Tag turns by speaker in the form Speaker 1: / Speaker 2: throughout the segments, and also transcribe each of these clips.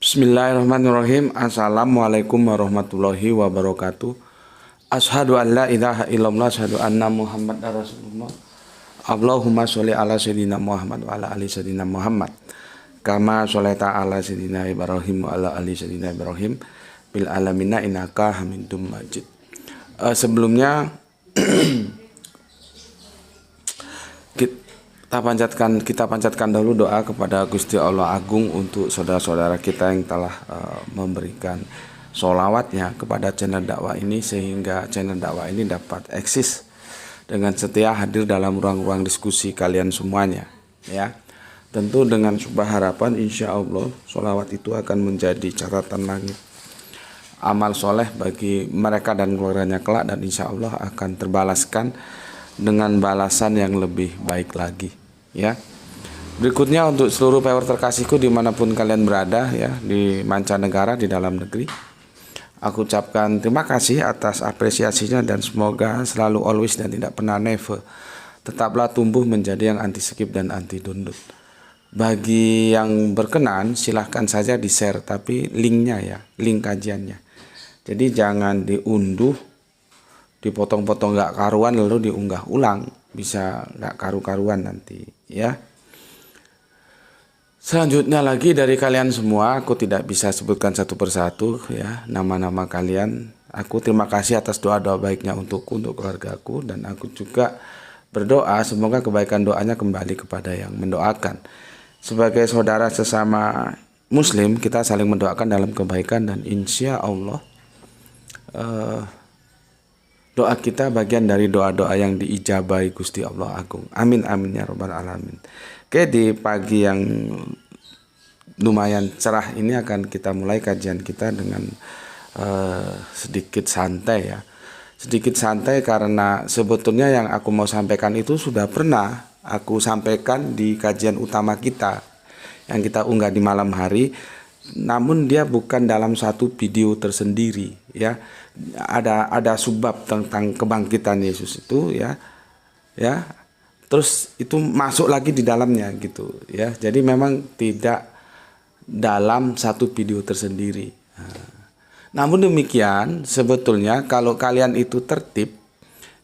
Speaker 1: Bismillahirrahmanirrahim. Assalamualaikum warahmatullahi wabarakatuh. Asyhadu an la ilaha illallah, asyhadu anna Muhammadar Rasulullah. Allahumma sholli ala sayyidina Muhammad wa ala ali sayyidina Muhammad. Kama sholaita ala sayyidina Ibrahim wa ala ali sayyidina Ibrahim bil alamina innaka Hamidum Majid. Sebelumnya kita panjatkan dahulu doa kepada Gusti Allah Agung untuk saudara-saudara kita yang telah memberikan sholawatnya kepada channel dakwah ini, sehingga channel dakwah ini dapat eksis dengan setia hadir dalam ruang-ruang diskusi kalian semuanya, ya. Tentu dengan sebuah harapan insya Allah sholawat itu akan menjadi catatan langit amal soleh bagi mereka dan keluarganya kelak, dan insya Allah akan terbalaskan dengan balasan yang lebih baik lagi, ya. Berikutnya untuk seluruh viewer terkasihku dimanapun kalian berada, ya, di mancanegara, di dalam negeri, aku ucapkan terima kasih atas apresiasinya, dan semoga selalu always dan tidak pernah never tetaplah tumbuh menjadi yang anti skip dan anti dundut. Bagi yang berkenan silahkan saja di share, tapi linknya, ya, link kajiannya, jadi jangan diunduh, dipotong-potong gak karuan lalu diunggah ulang, bisa gak karu-karuan nanti, ya. Selanjutnya lagi dari kalian semua, aku tidak bisa sebutkan satu persatu, ya, nama-nama kalian. Aku terima kasih atas doa-doa baiknya untuk keluargaku, dan aku juga berdoa semoga kebaikan doanya kembali kepada yang mendoakan. Sebagai saudara sesama muslim, kita saling mendoakan dalam kebaikan, dan insya Allah doa kita bagian dari doa-doa yang diijabahi Gusti Allah Agung. Amin amin ya robbal alamin. Oke, di pagi yang lumayan cerah ini akan kita mulai kajian kita dengan sedikit santai, ya. Sedikit santai karena sebetulnya yang aku mau sampaikan itu sudah pernah aku sampaikan di kajian utama kita yang kita unggah di malam hari. Namun dia bukan dalam satu video tersendiri, ya. Ada subbab tentang kebangkitan Yesus itu, ya. Terus itu masuk lagi di dalamnya gitu, ya. Jadi memang tidak dalam satu video tersendiri. Namun demikian sebetulnya kalau kalian itu tertib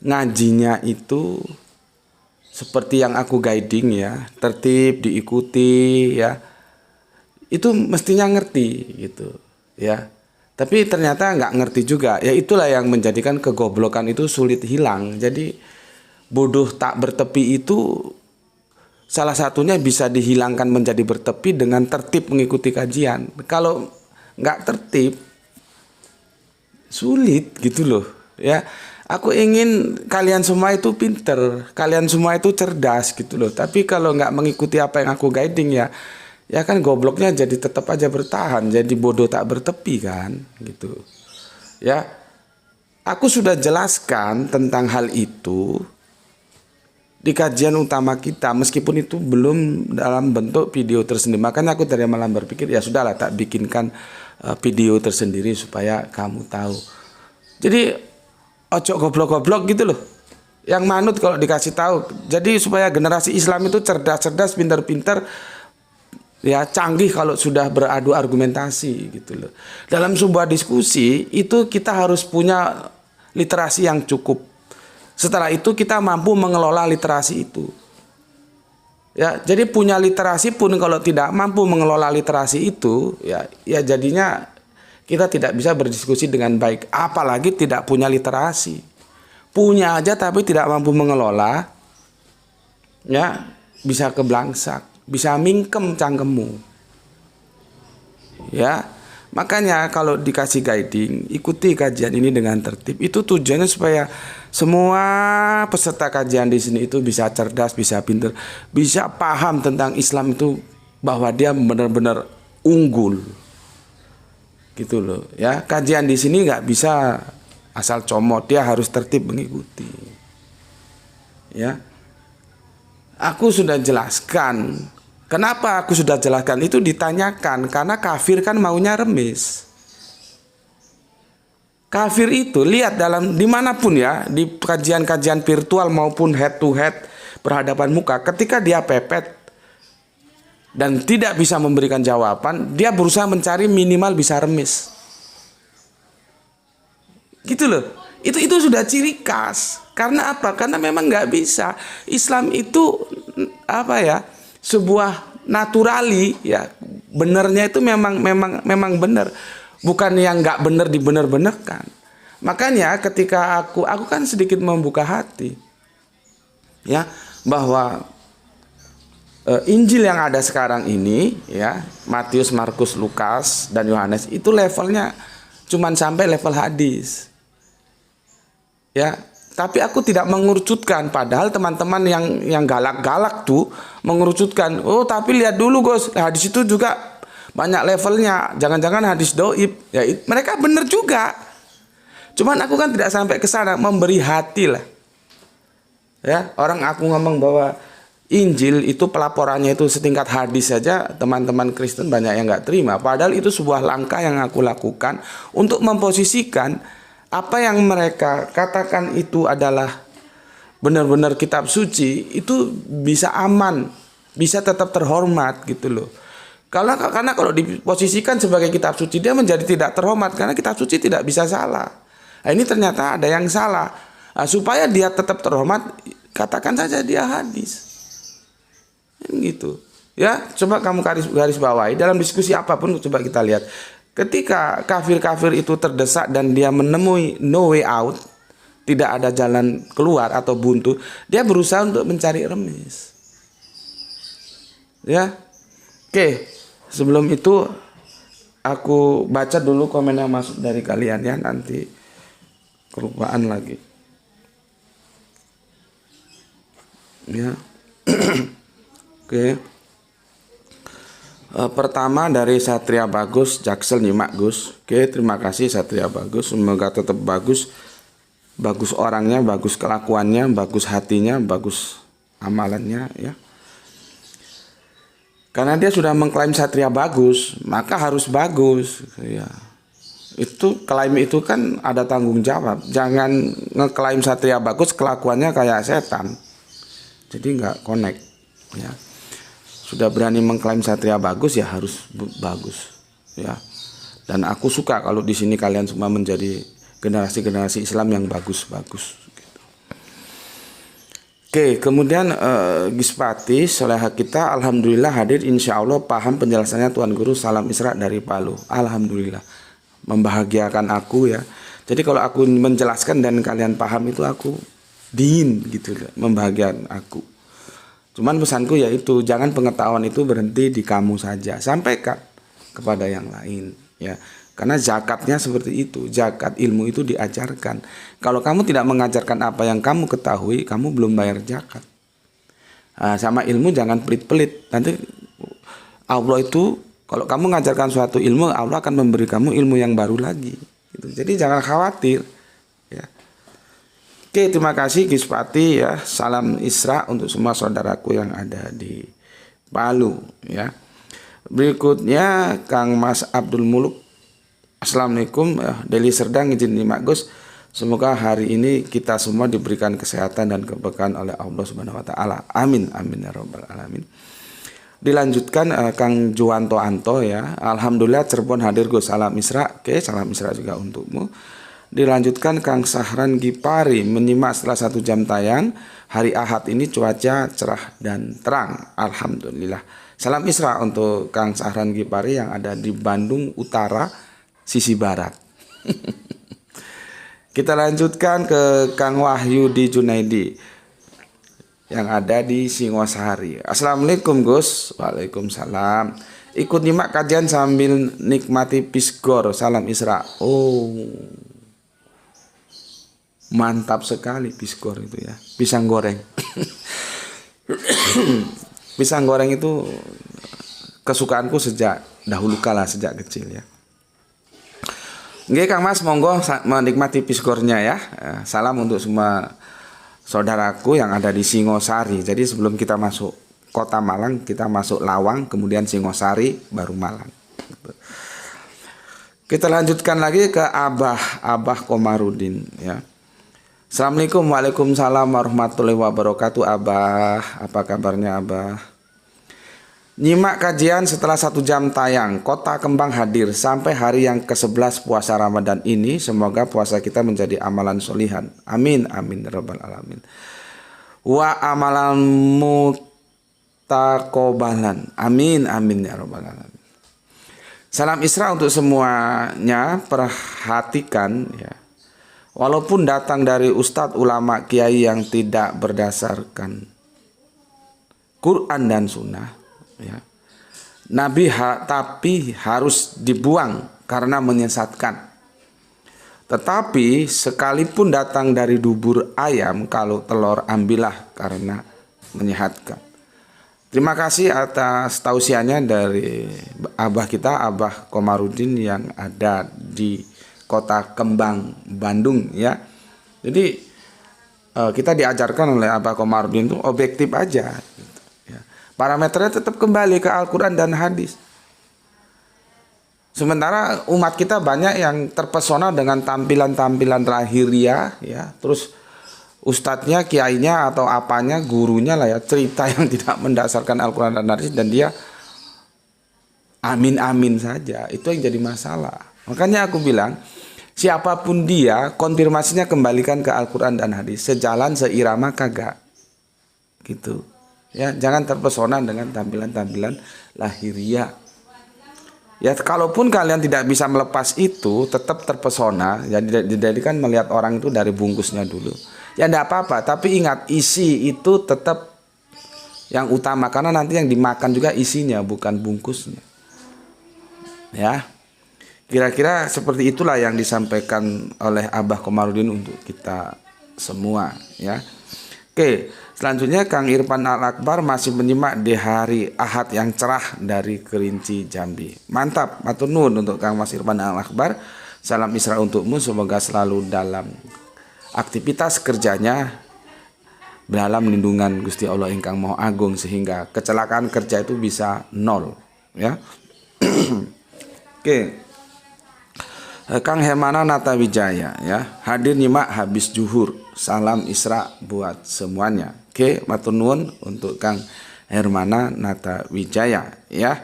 Speaker 1: ngajinya itu seperti yang aku guiding, ya, tertib diikuti, ya, itu mestinya ngerti gitu, ya. Tapi ternyata nggak ngerti juga, ya. Itulah yang menjadikan kegoblokan itu sulit hilang. Jadi bodoh tak bertepi itu salah satunya bisa dihilangkan menjadi bertepi dengan tertib mengikuti kajian. Kalau nggak tertib sulit gitu loh, ya. Aku ingin kalian semua itu pinter, kalian semua itu cerdas gitu loh. Tapi kalau nggak mengikuti apa yang aku guiding, ya kan gobloknya jadi tetap aja bertahan, jadi bodoh tak bertepi kan gitu, ya. Aku sudah jelaskan tentang hal itu di kajian utama kita, meskipun itu belum dalam bentuk video tersendiri. Makanya aku tadi malam berpikir ya sudahlah, tak bikinkan video tersendiri supaya kamu tahu. Jadi ojo goblok-goblok gitu loh, yang manut kalau dikasih tahu. Jadi supaya generasi Islam itu cerdas-cerdas, pintar-pintar, ya, canggih kalau sudah beradu argumentasi gitu loh. Dalam sebuah diskusi itu kita harus punya literasi yang cukup. Setelah itu kita mampu mengelola literasi itu, ya. Jadi punya literasi pun kalau tidak mampu mengelola literasi itu, ya jadinya kita tidak bisa berdiskusi dengan baik. Apalagi tidak punya literasi, punya aja tapi tidak mampu mengelola, ya, bisa keblangsak, bisa mingkem cangkemmu, ya. Makanya kalau dikasih guiding, ikuti kajian ini dengan tertib. Itu tujuannya supaya semua peserta kajian di sini itu bisa cerdas, bisa pintar, bisa paham tentang Islam itu bahwa dia benar-benar unggul, gitu loh, ya. Kajian di sini nggak bisa asal comot, dia harus tertib mengikuti, ya. Aku sudah jelaskan. Kenapa aku sudah jelaskan? Itu ditanyakan karena kafir kan maunya remis. Kafir itu lihat dalam dimanapun, ya, di kajian-kajian virtual maupun head to head berhadapan muka, ketika dia pepet dan tidak bisa memberikan jawaban, dia berusaha mencari minimal bisa remis. Gitu loh. Itu sudah ciri khas. Karena apa? Karena memang nggak bisa. Islam itu apa ya? Sebuah naturali ya. Benernya itu memang benar. Bukan yang nggak benar dibener-benerkan. Makanya ketika aku kan sedikit membuka hati ya, bahwa Injil yang ada sekarang ini ya, Matius, Markus, Lukas dan Yohanes itu levelnya cuman sampai level hadis. Ya, tapi aku tidak mengerucutkan, padahal teman-teman yang galak-galak tuh mengerucutkan. Oh, tapi lihat dulu, Gus, hadis itu juga banyak levelnya. Jangan-jangan hadis doib. Ya, mereka benar juga. Cuman aku kan tidak sampai ke sana, memberi hati lah. Ya, orang aku ngomong bahwa Injil itu pelaporannya itu setingkat hadis saja, teman-teman Kristen banyak yang nggak terima. Padahal itu sebuah langkah yang aku lakukan untuk memposisikan apa yang mereka katakan itu adalah benar-benar kitab suci, itu bisa aman, bisa tetap terhormat gitu loh. Karena kalau diposisikan sebagai kitab suci, dia menjadi tidak terhormat karena kitab suci tidak bisa salah. Nah, ini ternyata ada yang salah. Nah, supaya dia tetap terhormat, katakan saja dia hadis. Gitu ya, coba kamu garis bawahi dalam diskusi apapun, coba kita lihat ketika kafir-kafir itu terdesak dan dia menemui no way out, tidak ada jalan keluar atau buntu, dia berusaha untuk mencari remis ya. Oke, sebelum itu aku baca dulu komen yang masuk dari kalian ya, nanti kelupaan lagi ya. Oke. Pertama dari Satria Bagus, Jaksel nyimak Gus. Oke, terima kasih Satria Bagus. Semoga tetap bagus. Bagus orangnya, bagus kelakuannya, bagus hatinya, bagus amalannya ya. Karena dia sudah mengklaim Satria Bagus, maka harus bagus ya. Itu klaim itu kan ada tanggung jawab. Jangan ngeklaim Satria Bagus kelakuannya kayak setan. Jadi nggak connect ya. Sudah berani mengklaim Satria Bagus ya harus bagus ya. Dan aku suka kalau di sini kalian semua menjadi generasi-generasi Islam yang bagus-bagus gitu. Oke, kemudian Gispati soleha kita alhamdulillah hadir, insya Allah paham penjelasannya Tuan Guru, salam Isra dari Palu. Alhamdulillah, membahagiakan aku ya. Jadi kalau aku menjelaskan dan kalian paham itu aku dingin gitu, membahagiakan aku. Cuman pesanku yaitu jangan pengetahuan itu berhenti di kamu saja, sampaikan kepada yang lain ya. Karena zakatnya seperti itu, zakat ilmu itu diajarkan. Kalau kamu tidak mengajarkan apa yang kamu ketahui, kamu belum bayar zakat. Nah, sama ilmu jangan pelit-pelit. Nanti Allah itu kalau kamu mengajarkan suatu ilmu, Allah akan memberi kamu ilmu yang baru lagi. Gitu. Jadi jangan khawatir. Ya. Oke, terima kasih Gispati ya. Salam Isra untuk semua saudaraku yang ada di Palu ya. Berikutnya Kang Mas Abdul Muluk. Assalamualaikum, Deli Serdang izin nyimak Gus. Semoga hari ini kita semua diberikan kesehatan dan keberkahan oleh Allah Subhanahu wa taala. Amin amin ya rabbal alamin. Dilanjutkan Kang Juwanto Anto ya. Alhamdulillah Cirebon hadir Gus. Salam Isra. Oke, salam Isra juga untukmu. Dilanjutkan Kang Sahran Gipari menyimak setelah 1 jam tayang. Hari Ahad ini cuaca cerah dan terang. Alhamdulillah. Salam Isra untuk Kang Sahran Gipari yang ada di Bandung Utara, sisi barat. Kita lanjutkan ke Kang Wahyu di Junaidi yang ada di Singosari. Assalamualaikum Gus. Waalaikumsalam. Ikut nyimak kajian sambil nikmati pisgor. Salam Isra. Oh, mantap sekali pisgor itu ya. Pisang goreng. Pisang goreng itu kesukaanku sejak dahulu kala, sejak kecil ya. Oke Kang Mas, monggo menikmati pisgornya ya. Salam untuk semua saudaraku yang ada di Singosari. Jadi sebelum kita masuk kota Malang, kita masuk Lawang, kemudian Singosari, baru Malang. Kita lanjutkan lagi ke Abah Komarudin ya. Assalamualaikum, waalaikumsalam warahmatullahi wabarakatuh. Abah, apa kabarnya Abah? Nyimak kajian setelah 1 jam tayang. Kota Kembang hadir sampai hari yang ke-11 puasa Ramadan ini. Semoga puasa kita menjadi amalan solihan. Amin, amin, rabbal alamin. Wa amalan mutakobalan. Amin, amin, ya rabbal alamin. Salam Isra untuk semuanya. Perhatikan ya. Walaupun datang dari ustadz, ulama, kiai yang tidak berdasarkan Quran dan Sunnah, ya, tapi harus dibuang karena menyesatkan. Tetapi sekalipun datang dari dubur ayam, kalau telur ambillah karena menyehatkan. Terima kasih atas tausiahnya dari abah kita, Abah Komarudin yang ada di Kota Kembang, Bandung ya. Jadi kita diajarkan oleh Abah Komarudin itu objektif aja. Gitu, ya. Parameternya tetap kembali ke Al-Quran dan hadis. Sementara umat kita banyak yang terpesona dengan tampilan-tampilan lahiriah ya. Terus ustadznya, kiainya atau apanya, gurunya lah ya, cerita yang tidak mendasarkan Al-Quran dan hadis dan dia amin-amin saja. Itu yang jadi masalah. Makanya aku bilang, siapapun dia, konfirmasinya kembalikan ke Al-Quran dan hadis. Sejalan, seirama kagak. Gitu. Ya, jangan terpesona dengan tampilan-tampilan lahiriah. Ya, kalaupun kalian tidak bisa melepas itu, tetap terpesona. Jadi kan melihat orang itu dari bungkusnya dulu. Ya, enggak apa-apa. Tapi ingat, isi itu tetap yang utama. Karena nanti yang dimakan juga isinya, bukan bungkusnya. Ya. Kira-kira seperti itulah yang disampaikan oleh Abah Komarudin untuk kita semua ya. Oke, selanjutnya Kang Irfan Al-Akbar masih menyimak di hari Ahad yang cerah dari Kerinci, Jambi. Mantap, matur nuwun untuk Kang Mas Irfan Al-Akbar. Salam Isra untukmu, semoga selalu dalam aktivitas kerjanya dalam lindungan Gusti Allah ingkang Maha Agung sehingga kecelakaan kerja itu bisa 0 ya. Oke. Kang Hermana Natawijaya ya, hadir nyimak habis zuhur. Salam Isra buat semuanya. Oke, matur nuwun untuk Kang Hermana Natawijaya ya.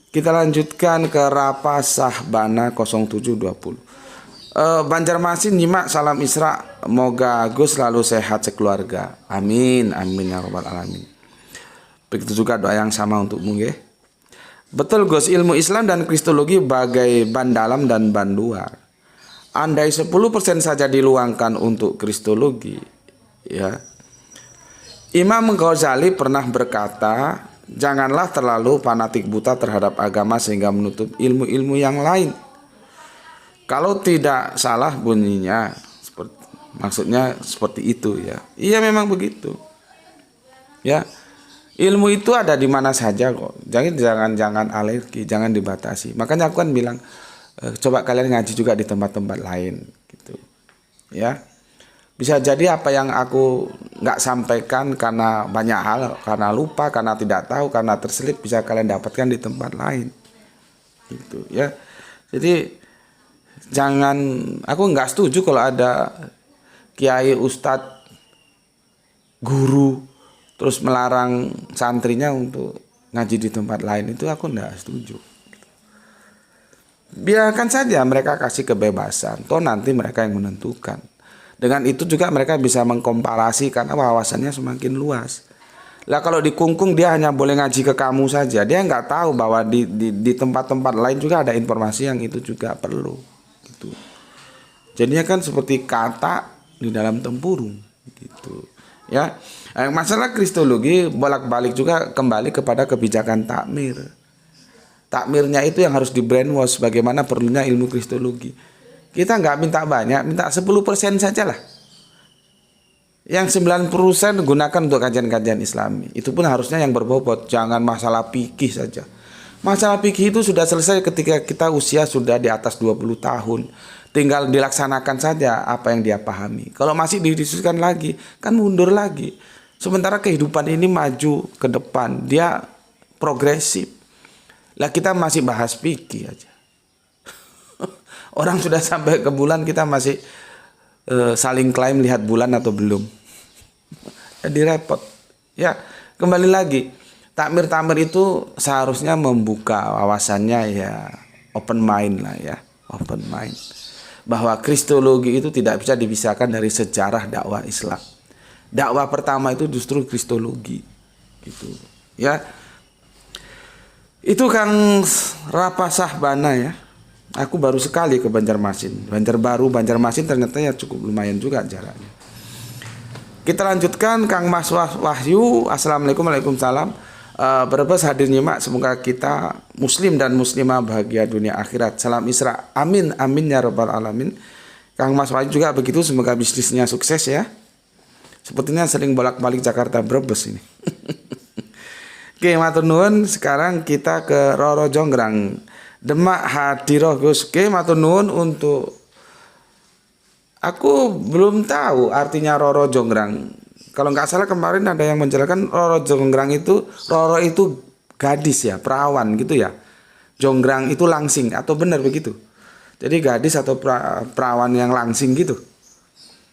Speaker 1: Kita lanjutkan ke Rapa Sahbana 0720. Banjarmasin nyimak salam Isra, moga Gus selalu sehat sekeluarga. Amin, amin ya rabbal alamin. Begitu juga doa yang sama untukmu nggih. Betul Gus, ilmu Islam dan Kristologi bagai ban dalam dan ban luar. Andai 10% saja diluangkan untuk Kristologi, ya. Imam Ghazali pernah berkata, janganlah terlalu fanatik buta terhadap agama sehingga menutup ilmu-ilmu yang lain. Kalau tidak salah bunyinya, maksudnya seperti itu ya. Iya memang begitu. Ya. Ilmu itu ada di mana saja kok. Jangan alergi, jangan dibatasi. Makanya aku kan bilang coba kalian ngaji juga di tempat-tempat lain gitu. Ya. Bisa jadi apa yang aku nggak sampaikan karena banyak hal, karena lupa, karena tidak tahu, karena terselip bisa kalian dapatkan di tempat lain. Gitu ya. Jadi aku nggak setuju kalau ada kiai, ustadz, guru terus melarang santrinya untuk ngaji di tempat lain. Itu aku enggak setuju. Biarkan saja mereka kasih kebebasan. Toh nanti mereka yang menentukan. Dengan itu juga mereka bisa mengkomparasi karena wawasannya semakin luas. Lah kalau dikungkung dia hanya boleh ngaji ke kamu saja. Dia nggak tahu bahwa di tempat-tempat lain juga ada informasi yang itu juga perlu. Gitu. Jadinya kan seperti kata di dalam tempurung. Gitu. Ya. Masalah Kristologi bolak-balik juga kembali kepada kebijakan takmir. Takmirnya itu yang harus di brainwash bagaimana perlunya ilmu Kristologi. Kita nggak minta banyak, minta 10% saja lah. Yang 90% gunakan untuk kajian-kajian Islami. Itu pun harusnya yang berbobot, jangan masalah fikih saja. Masalah fikih itu sudah selesai ketika kita usia sudah di atas 20 tahun. Tinggal dilaksanakan saja apa yang dia pahami. Kalau masih didiskusikan lagi, kan mundur lagi. Sementara kehidupan ini maju ke depan, dia progresif. Lah kita masih bahas fikih aja. Orang sudah sampai ke bulan, kita masih saling klaim lihat bulan atau belum. Jadi repot. Ya, kembali lagi. Takmir-takmir itu seharusnya membuka wawasannya ya, open mind lah ya, open mind. Bahwa kristologi itu tidak bisa dipisahkan dari sejarah dakwah Islam. Dakwah pertama itu justru kristologi, gitu ya. Itu Kang Rapasah Bana ya. Aku baru sekali ke Banjarmasin, Banjarbaru, Banjarmasin ternyata ya cukup lumayan juga jaraknya. Kita lanjutkan Kang Mas Wahyu. Assalamualaikum, waalaikumsalam. Berbes hadir nyimak, semoga kita muslim dan muslimah bahagia dunia akhirat. Salam Isra, amin amin ya rabbal alamin. Kang Mas Wahyu juga begitu, semoga bisnisnya sukses ya. Sepertinya sering bolak-balik Jakarta Brebes ini. Oke, matur nuwun. Sekarang kita ke Roro Jonggrang, Demak hadiroh Gus. Oke, matur nuwun. Untuk aku belum tahu artinya Roro Jonggrang. Kalau nggak salah kemarin ada yang menjelaskan Roro Jonggrang itu, Roro itu gadis ya, perawan gitu ya. Jonggrang itu langsing, atau benar begitu? Jadi gadis atau perawan yang langsing gitu.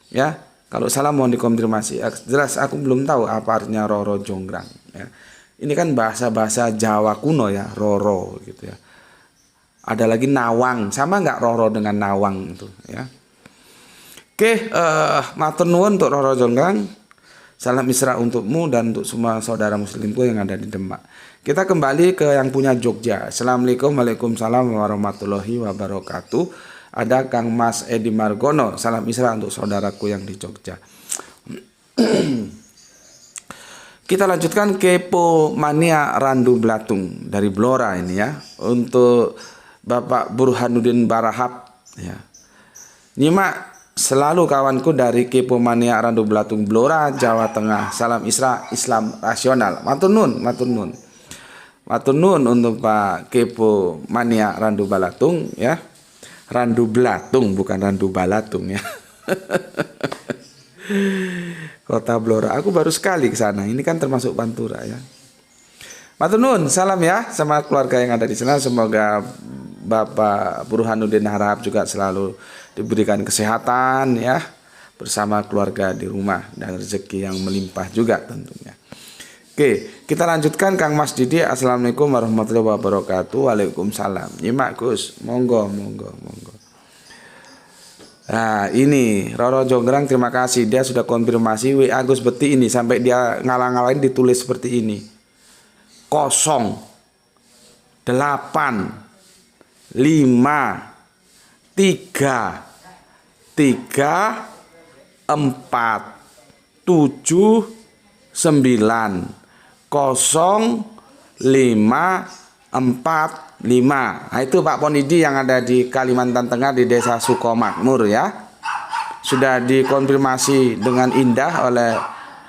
Speaker 1: Ya, kalau salah mohon dikonfirmasi. Jelas aku belum tahu apa artinya Roro Jonggrang ya. Ini kan bahasa-bahasa Jawa kuno ya, Roro gitu ya. Ada lagi Nawang, sama nggak Roro dengan Nawang itu ya. Oke, matur nuwun untuk Roro Jonggrang. Salam Isra untukmu dan untuk semua saudara muslimku yang ada di Demak. Kita kembali ke yang punya Jogja. Assalamualaikum, waalaikumsalam warahmatullahi wabarakatuh. Ada Kang Mas Edi Margono. Salam Isra untuk saudaraku yang di Jogja. Kita lanjutkan Kepo Mania Randu Blatung dari Blora ini ya. Untuk Bapak Burhanuddin Barahap ya. Nyimak selalu kawanku dari Kepo Mania Randu Blatung Blora, Jawa Tengah. Salam Isra, Islam rasional. Matur nuwun, matur nuwun. Matur nuwun untuk Pak Kepo Mania Randu Balatung ya. Randu Blatung bukan Randu Balatung ya. Kota Blora. Aku baru sekali ke sana. Ini kan termasuk Pantura ya. Matur nuwun, salam ya sama keluarga yang ada di sana. Semoga Bapak Burhanuddin Harahap juga selalu diberikan kesehatan ya, bersama keluarga di rumah, dan rezeki yang melimpah juga tentunya. Oke, kita lanjutkan Kang Mas Didi. Assalamualaikum warahmatullahi wabarakatuh. Waalaikumsalam. Nyimak Gus, monggo monggo monggo. Nah ini Roro Jonggrang, terima kasih, dia sudah konfirmasi WA Gus Beti ini, sampai dia ngalang-ngalain ditulis seperti ini: 08 5 3 3 4 7 9 0 5 4 5. Nah, itu Pak Ponidi yang ada di Kalimantan Tengah di Desa Sukomakmur ya. Sudah dikonfirmasi dengan indah oleh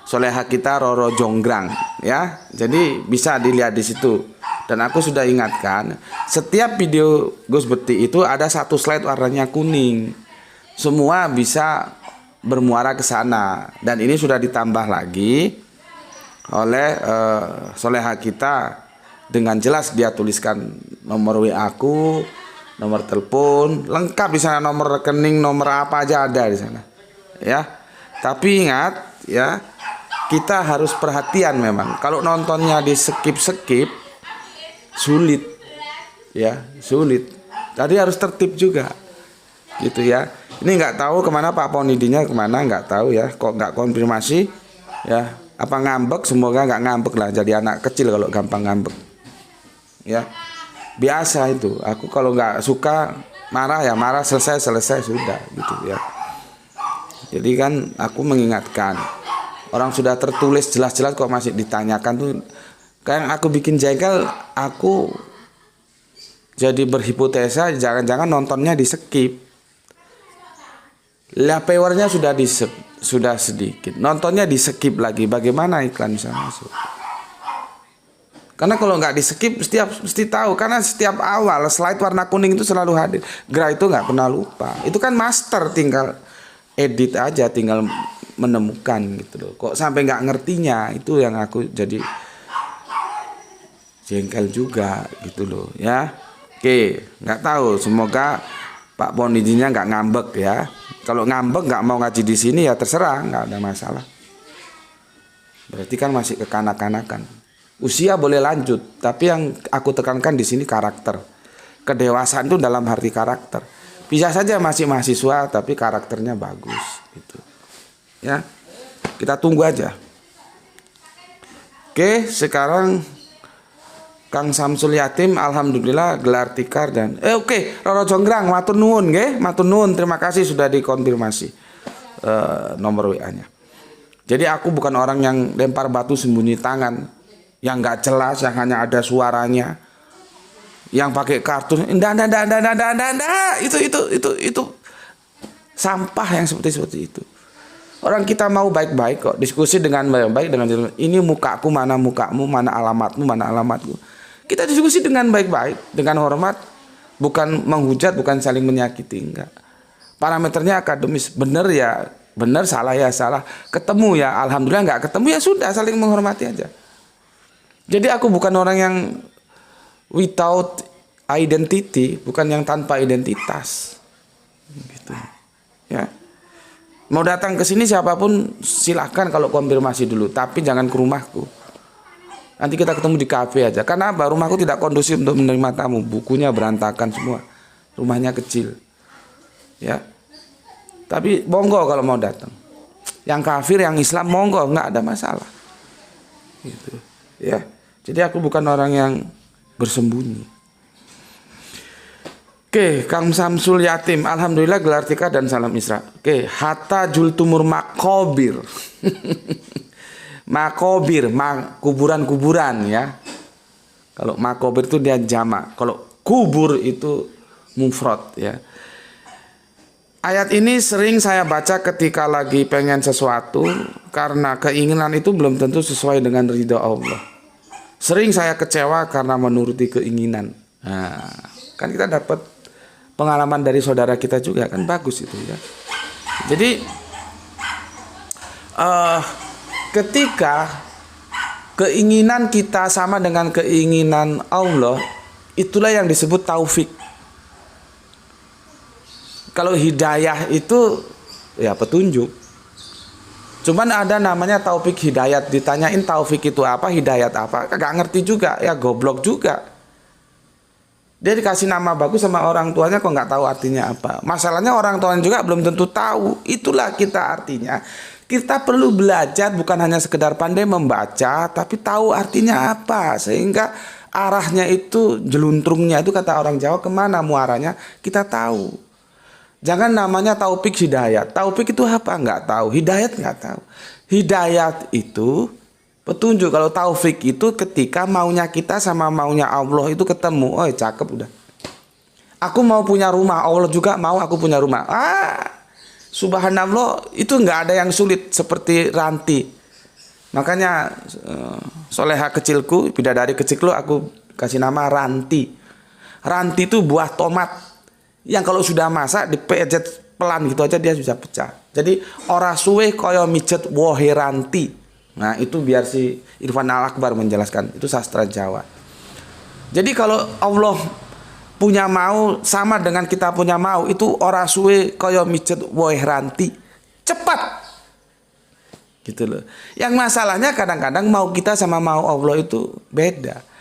Speaker 1: soleha kita Roro Jonggrang ya. Jadi bisa dilihat di situ. Dan aku sudah ingatkan, setiap video Gus Beti itu ada satu slide warnanya kuning. Semua bisa bermuara ke sana. Dan ini sudah ditambah lagi oleh soleha kita. Dengan jelas dia tuliskan nomor WA aku, nomor telepon, lengkap di sana, nomor rekening, nomor apa aja ada di sana. Ya. Tapi ingat ya, kita harus perhatian memang. Kalau nontonnya di skip-skip sulit ya, sulit. Tadi harus tertib juga. Gitu ya. Ini nggak tahu kemana Pak Ponidinya, kemana nggak tahu ya. Kok nggak konfirmasi ya. Apa ngambek? Semoga nggak ngambek lah, jadi anak kecil kalau gampang ngambek. Ya biasa itu. Aku kalau nggak suka marah ya marah, selesai sudah gitu ya. Jadi kan aku mengingatkan, orang sudah tertulis jelas-jelas kok masih ditanyakan tuh. Kayak aku bikin jengkel, aku jadi berhipotesa jangan-jangan nontonnya di skip. Lah paywarnya sudah sedikit, nontonnya di skip lagi, bagaimana iklan bisa masuk? Karena kalau nggak di skip mesti tahu, karena setiap awal slide warna kuning itu selalu hadir. Gra itu nggak pernah lupa. Itu kan master, tinggal edit aja, tinggal menemukan gitu loh. Kok sampai nggak ngertinya, itu yang aku jadi jengkel juga gitu loh ya. Oke, nggak tahu. Semoga Pak Ponidinya nggak ngambek ya. Kalau ngambek nggak mau ngaji di sini ya terserah, nggak ada masalah. Berarti kan masih kekanak-kanakan. Usia boleh lanjut, tapi yang aku tekankan di sini karakter. Kedewasaan itu dalam arti karakter. Bisa saja masih mahasiswa tapi karakternya bagus gitu. Ya. Kita tunggu aja. Oke, sekarang Kang Samsul Yatim alhamdulillah gelar tikar dan oke, Roro Jonggrang matur nuwun nggih, matur nuwun, terima kasih sudah dikonfirmasi nomor WA-nya. Jadi aku bukan orang yang lempar batu sembunyi tangan, yang nggak jelas, yang hanya ada suaranya, yang pakai kartun, enggak, itu sampah yang seperti itu. Orang kita mau baik-baik kok, diskusi dengan baik-baik dengan ini mukaku mana mukamu, mana alamatmu, mana alamatku. Kita diskusi dengan baik-baik, dengan hormat, bukan menghujat, bukan saling menyakiti, enggak. Parameternya akademis, benar ya benar, salah ya salah. Ketemu ya alhamdulillah, nggak ketemu ya sudah, saling menghormati aja. Jadi aku bukan orang yang without identity, bukan yang tanpa identitas. Gitu. Ya. Mau datang ke sini siapapun silahkan kalau konfirmasi dulu, tapi jangan ke rumahku. Nanti kita ketemu di kafe aja. Karena apa? Rumahku tidak kondusif untuk menerima tamu. Bukunya berantakan semua. Rumahnya kecil. Ya. Tapi monggo kalau mau datang. Yang kafir, yang Islam monggo, nggak ada masalah. Gitu. Ya. Jadi aku bukan orang yang bersembunyi. Oke, Kang Samsul Yatim, alhamdulillah gelar tikar dan salam Isra. Oke, Hatta Jultumur Makobir. Makobir, kuburan-kuburan ya. Kalau makobir itu dia jamak. Kalau kubur itu mufrad ya. Ayat ini sering saya baca ketika lagi pengen sesuatu, karena keinginan itu belum tentu sesuai dengan ridha Allah. Sering saya kecewa karena menuruti keinginan. Nah, kan kita dapat pengalaman dari saudara kita juga, kan bagus itu ya. Jadi ketika keinginan kita sama dengan keinginan Allah, itulah yang disebut taufik. Kalau hidayah itu ya petunjuk. Cuman ada namanya taufik hidayat. Ditanyain taufik itu apa, hidayat apa, gak ngerti juga, ya goblok juga. Dia dikasih nama bagus sama orang tuanya kok nggak tahu artinya apa. Masalahnya orang tuanya juga belum tentu tahu. Itulah kita artinya. Kita perlu belajar, bukan hanya sekedar pandai membaca, tapi tahu artinya apa. Sehingga arahnya itu, jeluntrungnya itu kata orang Jawa, kemana muaranya kita tahu. Jangan namanya taufik hidayat. Taufik itu apa? Nggak tahu. Hidayat nggak tahu. Hidayat itu petunjuk. Kalau taufik itu ketika maunya kita sama maunya Allah itu ketemu. Oh cakep udah. Aku mau punya rumah, Allah juga mau aku punya rumah. Subhanallah, itu nggak ada yang sulit seperti Ranti. Makanya soleha kecilku, bidadari kecilku aku kasih nama Ranti. Ranti itu buah tomat yang kalau sudah masak dipejet pelan gitu aja dia bisa pecah. Jadi ora suwe kaya mijet wohe ranti. Nah itu biar si Irfan Al-Akbar menjelaskan, itu sastra Jawa. Jadi kalau Allah punya mau sama dengan kita punya mau, itu ora suwe kaya mijet wohe ranti. Cepat. Gitu loh. Yang masalahnya kadang-kadang mau kita sama mau Allah itu beda.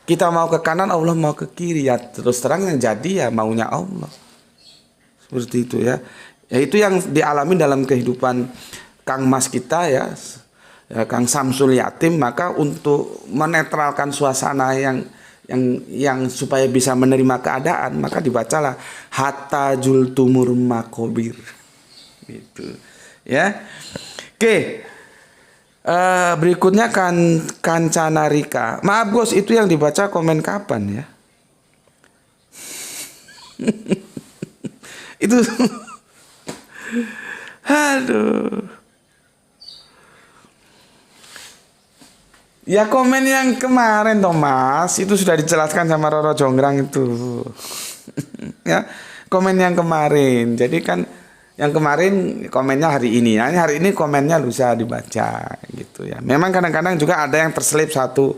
Speaker 1: Kita mau ke kanan, Allah mau ke kiri, ya terus terang yang jadi ya maunya Allah. Seperti itu ya. Ya itu yang dialami dalam kehidupan Kang Mas kita ya, Kang Samsul Yatim. Maka untuk menetralkan suasana yang supaya bisa menerima keadaan, maka dibacalah Hatta Jultumur Makobir. Gitu. Ya. Oke. Berikutnya Kancana Rika. Maaf Gus, itu yang dibaca komen kapan ya? Itu aduh. Ya komen yang kemarin Thomas, itu sudah dijelaskan sama Roro Jonggrang itu. Ya, komen yang kemarin. Jadi kan yang kemarin komennya hari ini, nah, hari ini komennya lusa dibaca gitu ya. Memang kadang-kadang juga ada yang terselip satu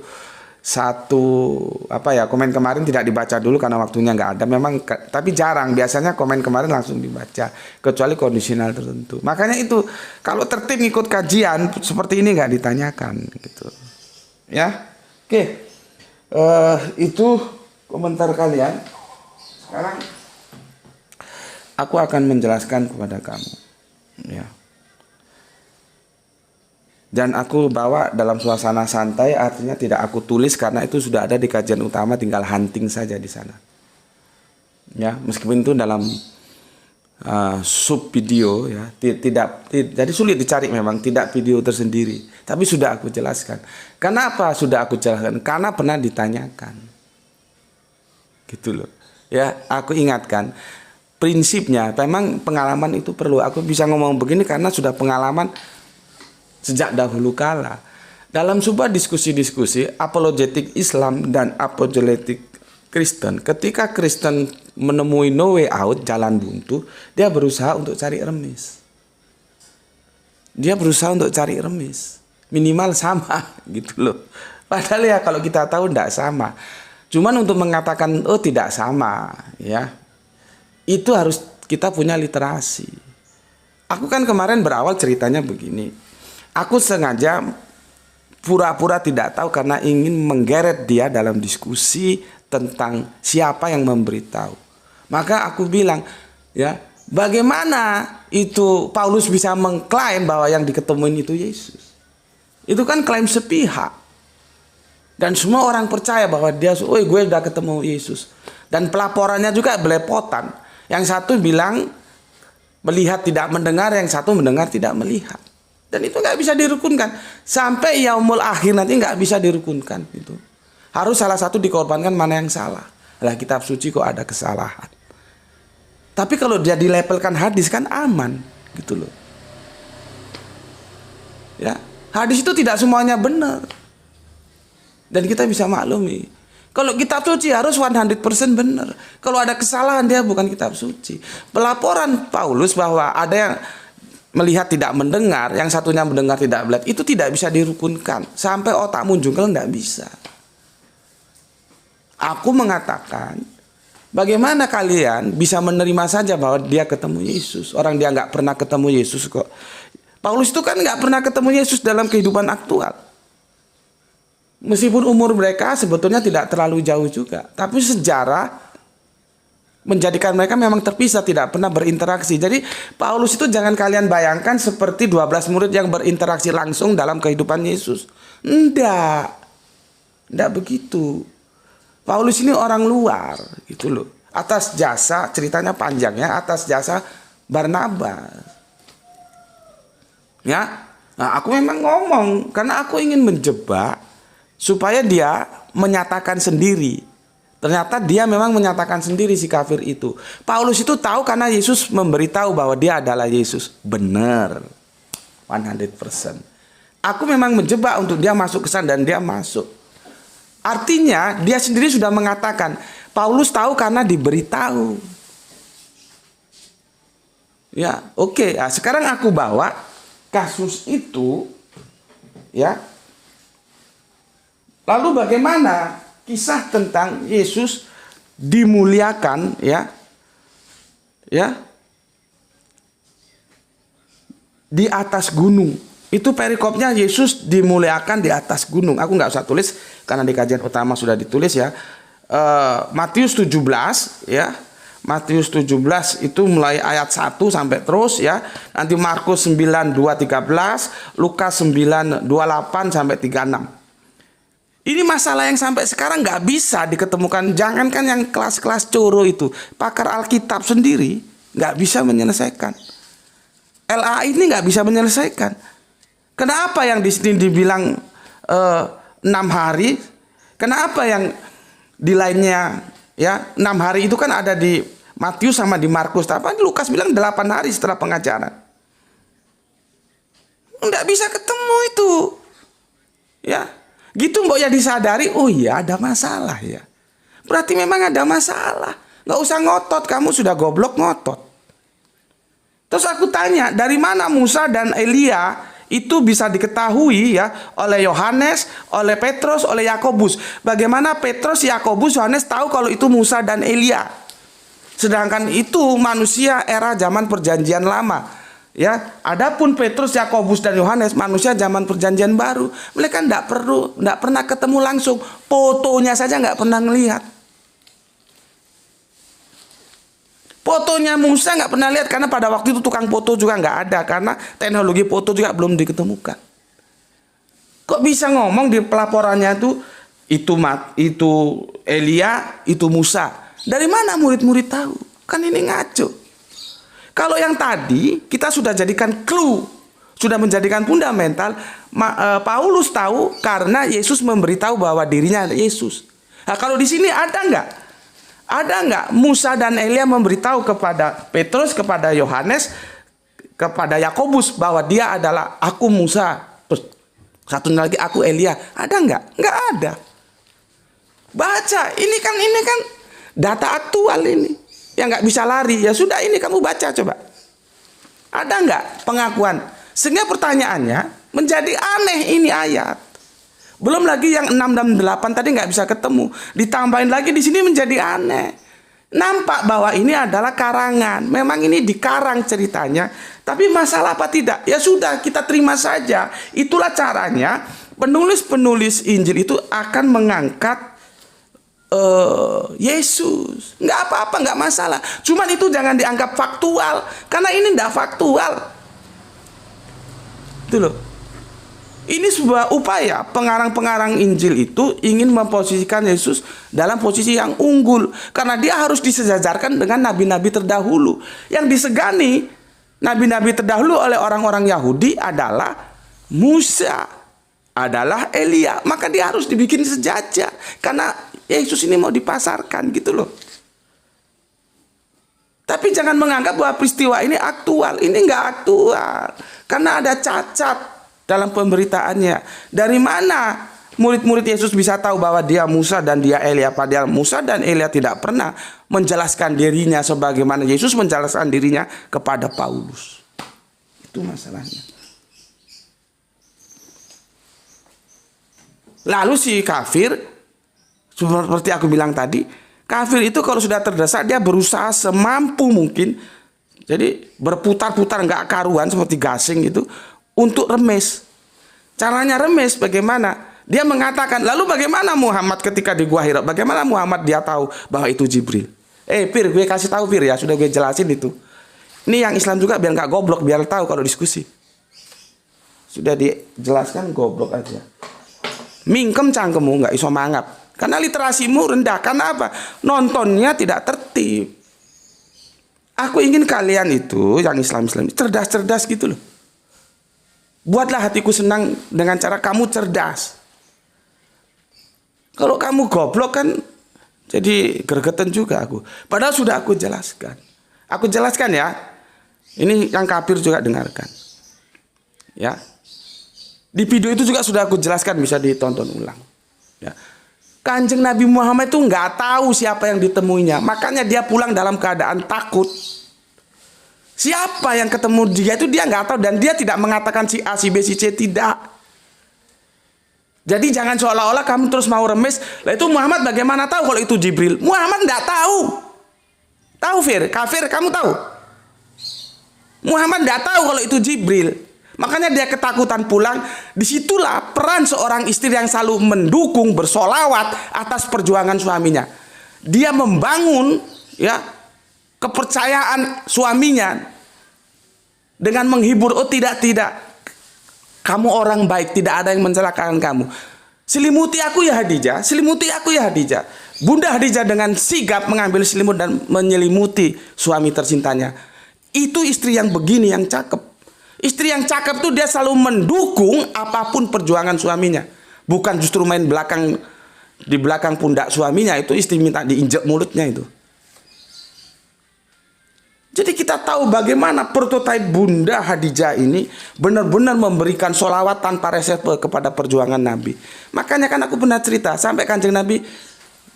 Speaker 1: apa ya, komen kemarin tidak dibaca dulu karena waktunya nggak ada. Memang tapi jarang, biasanya komen kemarin langsung dibaca kecuali kondisional tertentu. Makanya itu kalau tertib ikut kajian seperti ini nggak ditanyakan gitu. Ya. Oke, itu komentar kalian. Sekarang aku akan menjelaskan kepada kamu, ya. Dan aku bawa dalam suasana santai, artinya tidak aku tulis karena itu sudah ada di kajian utama, tinggal hunting saja di sana. Ya, meskipun itu dalam sub video, ya, jadi sulit dicari memang, tidak video tersendiri. Tapi sudah aku jelaskan. Kenapa sudah aku jelaskan? Karena pernah ditanyakan, gitu loh. Ya, aku ingatkan. Prinsipnya, memang pengalaman itu perlu. Aku bisa ngomong begini karena sudah pengalaman sejak dahulu kala. Dalam sebuah diskusi-diskusi apologetik Islam dan apologetik Kristen, ketika Kristen menemui no way out, jalan buntu, dia berusaha untuk cari remis. Dia berusaha untuk cari remis. Minimal sama, gitu loh. Padahal ya kalau kita tahu tidak sama. Cuman untuk mengatakan, oh tidak sama, ya, itu harus kita punya literasi. Aku kan kemarin berawal ceritanya begini. Aku sengaja pura-pura tidak tahu karena ingin menggeret dia dalam diskusi tentang siapa yang memberitahu. Maka aku bilang, ya, bagaimana itu Paulus bisa mengklaim bahwa yang diketemuin itu Yesus? Itu kan klaim sepihak. Dan semua orang percaya bahwa dia, oh gue udah ketemu Yesus. Dan pelaporannya juga belepotan. Yang satu bilang melihat tidak mendengar, yang satu mendengar tidak melihat. Dan itu nggak bisa dirukunkan. Sampai yaumul akhir nanti nggak bisa dirukunkan. Itu harus salah satu dikorbankan, mana yang salah. Lah kitab suci kok ada kesalahan. Tapi kalau dia dilepelkan hadis kan aman, gitu loh. Ya, hadis itu tidak semuanya benar. Dan kita bisa maklumi. Kalau kitab suci harus 100% benar. Kalau ada kesalahan dia bukan kitab suci. Pelaporan Paulus bahwa ada yang melihat tidak mendengar, yang satunya mendengar tidak melihat, itu tidak bisa dirukunkan. Sampai otakmu jungkel tidak bisa. Aku mengatakan, bagaimana kalian bisa menerima saja bahwa dia ketemu Yesus? Orang dia nggak pernah ketemu Yesus kok. Paulus itu kan nggak pernah ketemu Yesus dalam kehidupan aktual. Meskipun umur mereka sebetulnya tidak terlalu jauh juga. Tapi sejarah menjadikan mereka memang terpisah, tidak pernah berinteraksi. Jadi Paulus itu jangan kalian bayangkan seperti 12 murid yang berinteraksi langsung dalam kehidupan Yesus. Enggak begitu. Paulus ini orang luar, gitu loh. Atas jasa, ceritanya panjang ya, atas jasa Barnabas. Ya, nah aku memang ngomong karena aku ingin menjebak supaya dia menyatakan sendiri. Ternyata dia memang menyatakan sendiri si kafir itu. Paulus itu tahu karena Yesus memberitahu bahwa dia adalah Yesus. Benar. 100%. Aku memang menjebak untuk dia masuk ke sana dan dia masuk. Artinya dia sendiri sudah mengatakan, Paulus tahu karena diberitahu. Ya, oke. Nah, sekarang aku bawa kasus itu, ya. Lalu bagaimana kisah tentang Yesus dimuliakan, ya, di atas gunung. Itu perikopnya Yesus dimuliakan di atas gunung. Aku nggak usah tulis karena di kajian utama sudah ditulis ya. Matius 17 ya. Matius 17 itu mulai ayat 1 sampai terus ya. Nanti Markus 9 2 13, Lukas 9 28 sampai 36. Ini masalah yang sampai sekarang nggak bisa diketemukan. Jangankan yang kelas-kelas coro itu, pakar Alkitab sendiri nggak bisa menyelesaikan. LA ini nggak bisa menyelesaikan. Kenapa yang di sini dibilang 6 hari? Kenapa yang di lainnya ya 6 hari itu kan ada di Matius sama di Markus. Tapi Lukas bilang 8 hari setelah pengajaran. Nggak bisa ketemu itu, ya. Gitu mbok ya disadari, oh iya ada masalah ya. Berarti memang ada masalah. Nggak usah ngotot, kamu sudah goblok ngotot. Terus aku tanya, dari mana Musa dan Elia itu bisa diketahui ya oleh Yohanes, oleh Petrus, oleh Yakobus. Bagaimana Petrus, Yakobus, Yohanes tahu kalau itu Musa dan Elia? Sedangkan itu manusia era zaman perjanjian lama. Ya, adapun Petrus, Yakobus dan Yohanes manusia zaman perjanjian baru. Mereka enggak pernah ketemu langsung. Fotonya saja enggak pernah ngelihat. Fotonya Musa nggak pernah lihat karena pada waktu itu tukang foto juga nggak ada karena teknologi foto juga belum diketemukan. Kok bisa ngomong di pelaporannya itu Elia, itu Musa? Dari mana murid-murid tahu? Kan ini ngaco. Kalau yang tadi kita sudah jadikan clue, sudah menjadikan fundamental. Paulus tahu karena Yesus memberitahu bahwa dirinya Yesus. Nah, kalau di sini ada nggak? Ada nggak Musa dan Elia memberitahu kepada Petrus, kepada Yohanes, kepada Yakobus bahwa dia adalah aku Musa, satu lagi aku Elia? Ada nggak? Nggak ada. Baca, ini kan data aktual ini, yang nggak bisa lari. Ya sudah, ini kamu baca coba. Ada nggak pengakuan? Sehingga pertanyaannya menjadi aneh ini ayat. Belum lagi yang 6 dan 8 tadi nggak bisa ketemu. Ditambahin lagi di sini menjadi aneh. Nampak bahwa ini adalah karangan. Memang ini dikarang ceritanya. Tapi masalah apa tidak? Ya sudah, kita terima saja. Itulah caranya penulis-penulis Injil itu akan mengangkat Yesus. Nggak apa-apa, nggak masalah. Cuman itu jangan dianggap faktual. Karena ini nggak faktual. Itu loh. Ini sebuah upaya pengarang-pengarang Injil itu ingin memposisikan Yesus dalam posisi yang unggul. Karena dia harus disejajarkan dengan nabi-nabi terdahulu. Yang disegani nabi-nabi terdahulu oleh orang-orang Yahudi adalah Musa, adalah Elia. Maka dia harus dibikin sejajar. Karena Yesus ini mau dipasarkan gitu loh. Tapi jangan menganggap bahwa peristiwa ini aktual. Ini nggak aktual. Karena ada cacat dalam pemberitaannya. Dari mana murid-murid Yesus bisa tahu bahwa dia Musa dan dia Elia? Padahal Musa dan Elia tidak pernah menjelaskan dirinya sebagaimana Yesus menjelaskan dirinya kepada Paulus. Itu masalahnya. Lalu si kafir, seperti aku bilang tadi, kafir itu kalau sudah terdesak dia berusaha semampu mungkin. Jadi berputar-putar nggak karuan seperti gasing itu untuk remes. Caranya remes bagaimana? Dia mengatakan, lalu bagaimana Muhammad ketika di Gua Hira? Bagaimana Muhammad dia tahu bahwa itu Jibril? Pir, gue kasih tahu Pir ya, sudah gue jelasin itu. Ini yang Islam juga biar nggak goblok, biar tahu kalau diskusi. Sudah dijelaskan goblok aja. Mingkem cangkemu nggak iso mangap. Karena literasimu rendah. Karena apa? Nontonnya tidak tertib. Aku ingin kalian itu yang Islam cerdas-cerdas gitu loh. Buatlah hatiku senang dengan cara kamu cerdas. Kalau kamu goblok kan jadi gregetan juga aku. Padahal sudah aku jelaskan. Aku jelaskan ya. Ini yang kafir juga dengarkan. Ya. Di video itu juga sudah aku jelaskan, bisa ditonton ulang. Ya. Kanjeng Nabi Muhammad itu nggak tahu siapa yang ditemuinya. Makanya dia pulang dalam keadaan takut. Siapa yang ketemu dia itu dia nggak tahu. Dan dia tidak mengatakan si A, si B, si C. Tidak. Jadi jangan seolah-olah kamu terus mau remes. Lah itu Muhammad bagaimana tahu kalau itu Jibril? Muhammad nggak tahu. Tahu Fir? Kafir kamu tahu? Muhammad nggak tahu kalau itu Jibril. Makanya dia ketakutan pulang. Disitulah peran seorang istri yang selalu mendukung, bersolawat atas perjuangan suaminya. Dia membangun ya kepercayaan suaminya dengan menghibur. Oh tidak, kamu orang baik, tidak ada yang mencelakakan kamu. Selimuti aku ya Hadijah, selimuti aku ya Hadijah. Bunda Hadijah dengan sigap mengambil selimut dan menyelimuti suami tercintanya. Itu istri yang begini yang cakep. Istri yang cakep tuh dia selalu mendukung apapun perjuangan suaminya. Bukan justru main di belakang pundak suaminya. Itu istri minta diinjek mulutnya itu. Jadi kita tahu bagaimana prototipe Bunda Hadijah ini benar-benar memberikan sholawat tanpa reserve kepada perjuangan Nabi. Makanya kan aku pernah cerita sampai Kanjeng Nabi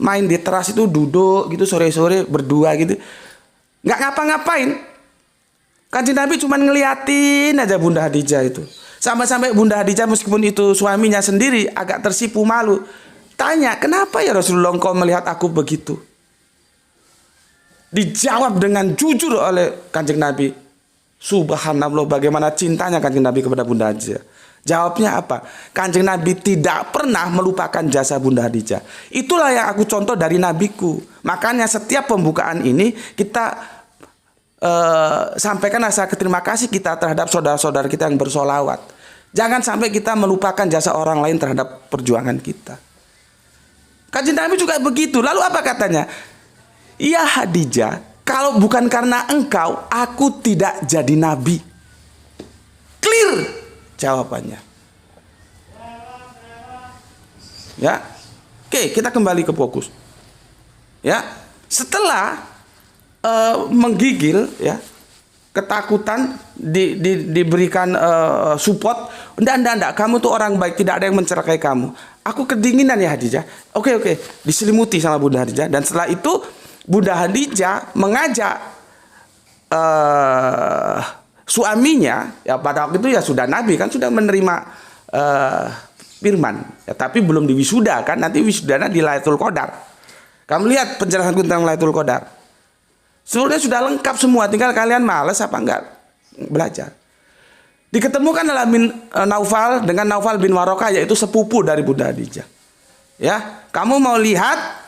Speaker 1: main di teras itu duduk gitu sore-sore berdua gitu. Nggak ngapa-ngapain. Kanjeng Nabi cuma ngeliatin aja Bunda Hadijah itu. Sampai-sampai Bunda Hadijah meskipun itu suaminya sendiri agak tersipu malu. Tanya, kenapa ya Rasulullah engkau melihat aku begitu? Dijawab dengan jujur oleh Kanjeng Nabi. Subhanallah, bagaimana cintanya Kanjeng Nabi kepada Bunda Khadijah. Jawabnya apa? Kanjeng Nabi tidak pernah melupakan jasa Bunda Khadijah. Itulah yang aku contoh dari nabiku. Makanya setiap pembukaan ini kita sampaikan rasa terima kasih kita terhadap saudara-saudara kita yang bersolawat. Jangan sampai kita melupakan jasa orang lain terhadap perjuangan kita. Kanjeng Nabi juga begitu. Lalu apa katanya? Ya Khadijah, kalau bukan karena engkau, aku tidak jadi nabi. Clear jawabannya. Ya. Oke, kita kembali ke fokus. Ya. Setelah menggigil, ya, ketakutan diberikan support. Enggak, kamu tuh orang baik, tidak ada yang mencelakai kamu. Aku kedinginan ya Khadijah. Oke, diselimuti sama Bunda Khadijah. Dan setelah itu Bunda Khadijah mengajak suaminya, ya pada waktu itu ya sudah Nabi kan, sudah menerima firman, ya, tapi belum diwisuda kan, nanti wisudanya di Lailatul Qadar. Kamu lihat penjelasanku tentang Lailatul Qadar. Sebenarnya sudah lengkap semua, tinggal kalian malas apa enggak belajar. Diketemukan adalah Naufal dengan Naufal bin Warokah, yaitu sepupu dari Bunda Khadijah. Ya, kamu mau lihat?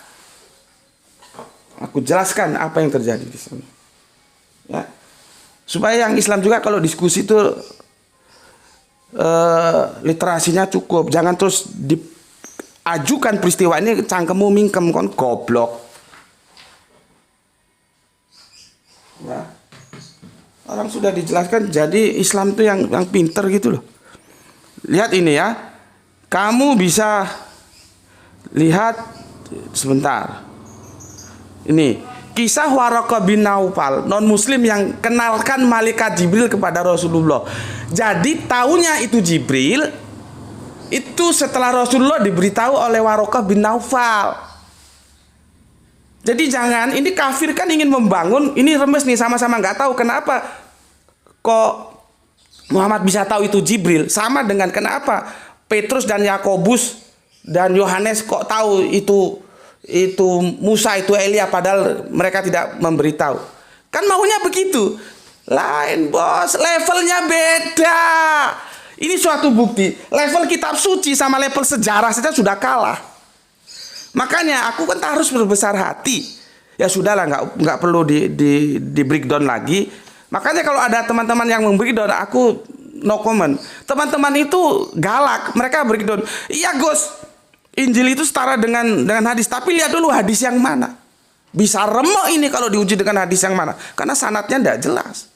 Speaker 1: Aku jelaskan apa yang terjadi di sini. Ya. Supaya yang Islam juga kalau diskusi itu literasinya cukup. Jangan terus diajukan peristiwa ini cangkemmu mingkem kon goblok. Ya. Orang sudah dijelaskan, jadi Islam itu yang pinter gitu loh. Lihat ini ya. Kamu bisa lihat sebentar. Ini kisah Waraqah bin Naufal, non muslim yang kenalkan malaikat Jibril kepada Rasulullah. Jadi taunya itu Jibril itu setelah Rasulullah diberitahu oleh Waraqah bin Naufal. Jadi jangan, ini kafir kan ingin membangun, ini remes nih, sama-sama nggak tahu kenapa kok Muhammad bisa tahu itu Jibril. Sama dengan kenapa Petrus dan Yakobus dan Yohanes kok tahu itu Musa, itu Elia, padahal mereka tidak memberitahu. Kan maunya begitu. Lain bos, levelnya beda. Ini suatu bukti. Level kitab suci sama level sejarah saja sudah kalah. Makanya aku kan harus berbesar hati. Ya sudahlah, nggak perlu di breakdown lagi. Makanya kalau ada teman-teman yang membreakdown, aku no comment. Teman-teman itu galak, mereka breakdown. Iya Gus, Injil itu setara dengan hadis, tapi lihat dulu hadis yang mana. Bisa remuk ini kalau diuji dengan hadis yang mana, karena sanadnya tidak jelas.